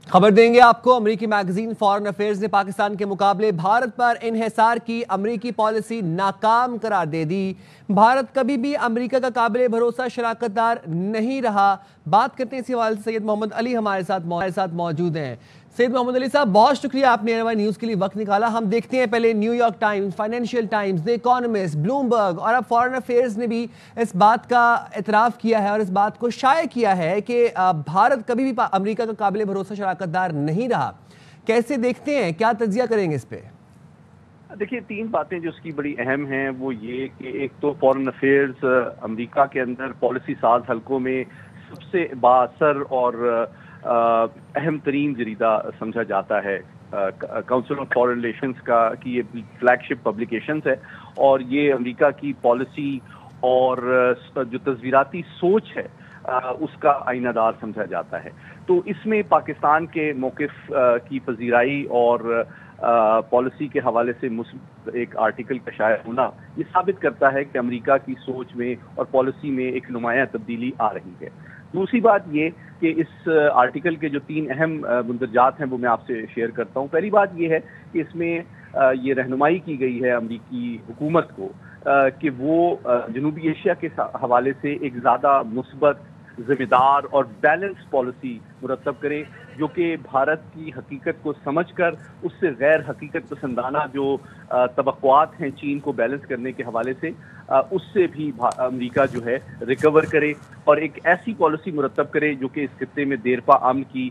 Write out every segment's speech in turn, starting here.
खबर देंगे आपको। अमेरिकी मैगजीन फॉरेन अफेयर्स ने पाकिस्तान के मुकाबले भारत पर इन्हिसार की अमेरिकी पॉलिसी नाकाम करार दे दी। भारत कभी भी अमेरिका का काबिल भरोसा शराकतदार नहीं रहा। बात करते हैं इसी हवाले से सैयद मोहम्मद अली हमारे साथ मौजूद हैं। सैयद मोहम्मद अली साहब, बहुत शुक्रिया आपने एएनआई न्यूज़ के लिए वक्त निकाला। हम देखते हैं पहले New York times, financial times, the economist, Bloomberg और अब फॉरेन अफेयर्स ने भी इस बात का इतराफ़ किया है और इस बात को शाया किया है कि भारत कभी भी अमेरिका का काबिल भरोसा शराकतदार नहीं रहा। कैसे देखते हैं, क्या तज्जिया करेंगे इस पे? देखिए, तीन बातें जो उसकी बड़ी अहम हैं वो ये कि एक तो फॉरेन अफेयर्स अमेरिका के अंदर पॉलिसी साज हलकों में सबसे बाअसर और अहम तरीन जरीदा समझा जाता है। काउंसिल ऑफ फॉरेन रिलेशंस की ये फ्लैगशिप पब्लिकेशंस है और ये अमेरिका की पॉलिसी और जो तस्वीराती सोच है उसका आईनादार समझा जाता है। तो इसमें पाकिस्तान के मौक़िफ़ की पजीराई और पॉलिसी के हवाले से एक आर्टिकल का शाया होना ये साबित करता है कि अमेरिका की सोच में और पॉलिसी में एक नुमायां तब्दीली आ रही है। दूसरी बात ये कि इस आर्टिकल के जो तीन अहम मुंदरजात हैं वो मैं आपसे शेयर करता हूँ। पहली बात ये है कि इसमें ये रहनुमाई की गई है अमेरिकी हुकूमत को कि वो जनूबी एशिया के हवाले से एक ज़्यादा मुस्बत, ज़िम्मेदार और बैलेंस पॉलिसी मुरतब करे, जो कि भारत की हकीकत को समझकर उससे गैर हकीकत पसंदाना जो तवक्कुआत हैं चीन को बैलेंस करने के हवाले से उससे भी अमेरिका जो है रिकवर करे और एक ऐसी पॉलिसी मुरतब करे जो कि इस खित्ते में देरपा अमन की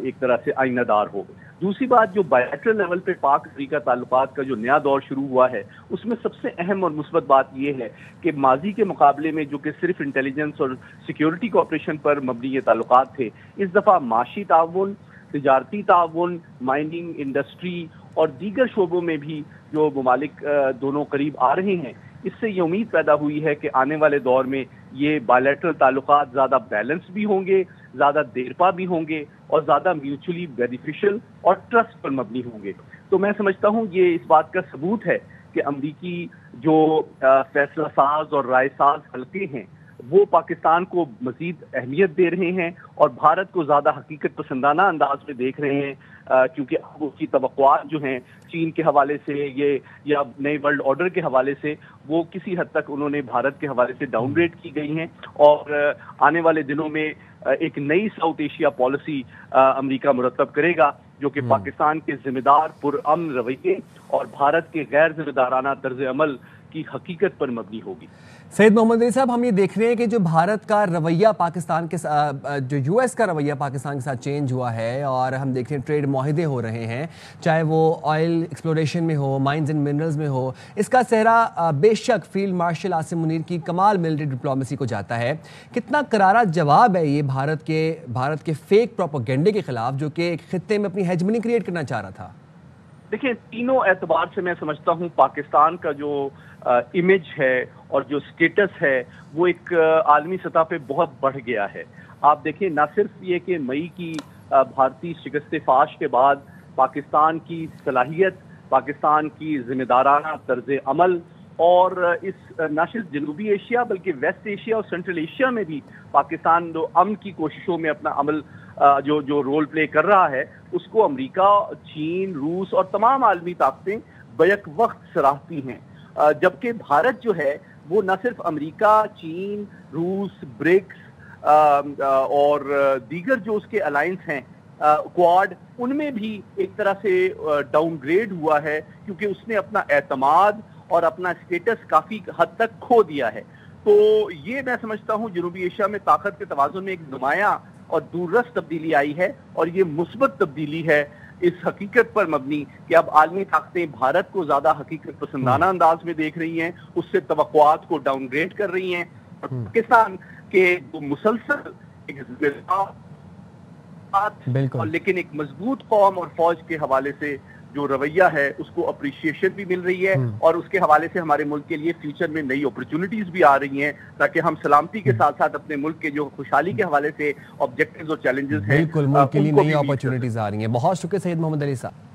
एक तरह से आईनादार हो। दूसरी बात, जो बायलैटरल लेवल पे पाक अमेरिका ताल्लुकात का जो नया दौर शुरू हुआ है उसमें सबसे अहम और मुस्बत बात यह है कि माजी के मुकाबले में जो कि सिर्फ इंटेलिजेंस और सिक्योरिटी कोऑपरेशन पर मबनी ये ताल्लुकात थे, इस दफ़ा माशी ताउन, तिजारती ताउन, माइनिंग इंडस्ट्री और दीगर शोबों में भी जो ममालिक दोनों करीब आ रहे हैं, इससे ये उम्मीद पैदा हुई है कि आने वाले दौर में ये बायलैटरल ताल्लुकात ज़्यादा बैलेंस भी होंगे, ज़्यादा देरपा भी होंगे और ज़्यादा म्यूचुअली बेनिफिशियल और ट्रस्ट पर मबनी होंगे। तो मैं समझता हूँ ये इस बात का सबूत है कि अमरीकी जो फैसला साज और राय साज हल्के हैं वो पाकिस्तान को मजीद अहमियत दे रहे हैं और भारत को ज़्यादा हकीकत पसंदाना अंदाज में देख रहे हैं, क्योंकि अब उसकी तवक्कुआत जो हैं चीन के हवाले से ये या नए वर्ल्ड ऑर्डर के हवाले से वो किसी हद तक उन्होंने भारत के हवाले से डाउनग्रेड की गई हैं और आने वाले दिनों में एक नई साउथ एशिया पॉलिसी अमेरिका मुरतब करेगा जो कि पाकिस्तान के जिम्मेदार पुरअमन रवैये और भारत के गैर जिम्मेदाराना तर्ज अमल की हकीकत पर मबनी होगी। सैयद मोहम्मद अली साहब, हम ये देख रहे हैं कि जो भारत का रवैया पाकिस्तान के जो यूएस का रवैया पाकिस्तान के साथ चेंज हुआ है और हम देख रहे हैं ट्रेड मुआहदे हो रहे हैं, चाहे वो ऑयल एक्सप्लोरेशन में हो, माइंस एंड मिनरल्स में हो, इसका सेहरा बेशक फील्ड मार्शल आसिम मुनीर की कमाल मिलिट्री डिप्लोमेसी को जाता है। कितना करारा जवाब है ये भारत के फेक प्रोपेगेंडे के खिलाफ जो कि एक खित्ते में अपनी हेजमनी क्रिएट करना चाह रहा था? देखिए, तीनों एतबार से मैं समझता हूँ पाकिस्तान का जो इमेज है और जो स्टेटस है वो एक आलमी सतह पे बहुत बढ़ गया है। आप देखिए, ना सिर्फ ये कि मई की भारतीय शिकस्त फाश के बाद पाकिस्तान की सलाहियत, पाकिस्तान की जिम्मेदाराना तर्ज अमल और इस न सिर्फ जनूबी एशिया बल्कि वेस्ट एशिया और सेंट्रल एशिया में भी पाकिस्तान जो अमन की कोशिशों में अपना अमल जो रोल प्ले कर रहा है उसको अमेरिका, चीन, रूस और तमाम आलमी ताकतें बैक वक्त सराहती हैं। जबकि भारत जो है वो न सिर्फ अमेरिका, चीन, रूस, ब्रिक्स और दीगर जो उसके अलायंस हैं क्वाड, उनमें भी एक तरह से डाउनग्रेड हुआ है क्योंकि उसने अपना एतमाद और अपना स्टेटस काफी हद तक खो दिया है। तो ये मैं समझता हूँ जनूबी एशिया में ताकत के तवाज़ुन में एक नुमायां और दूररस तब्दीली आई है और ये मुस्बत तब्दीली है इस हकीकत पर मबनी कि अब आलमी ताकतें भारत को ज्यादा हकीकत पसंदाना अंदाज में देख रही हैं, उससे तवक्कुआत को डाउनग्रेड कर रही हैं और पाकिस्तान के जो मुसलसल और लेकिन एक मजबूत कौम और फौज के हवाले से जो रवैया है उसको अप्रिशिएशन भी मिल रही है और उसके हवाले से हमारे मुल्क के लिए फ्यूचर में नई अपॉर्चुनिटीज भी आ रही हैं ताकि हम सलामती के साथ साथ अपने मुल्क के जो खुशहाली के हवाले से ऑब्जेक्टिव्स और चैलेंजेस हैं बिल्कुल मुल्क के लिए नई अपॉर्चुनिटीज आ रही हैं। बहुत शुक्रिया सैयद मोहम्मद अली साहब।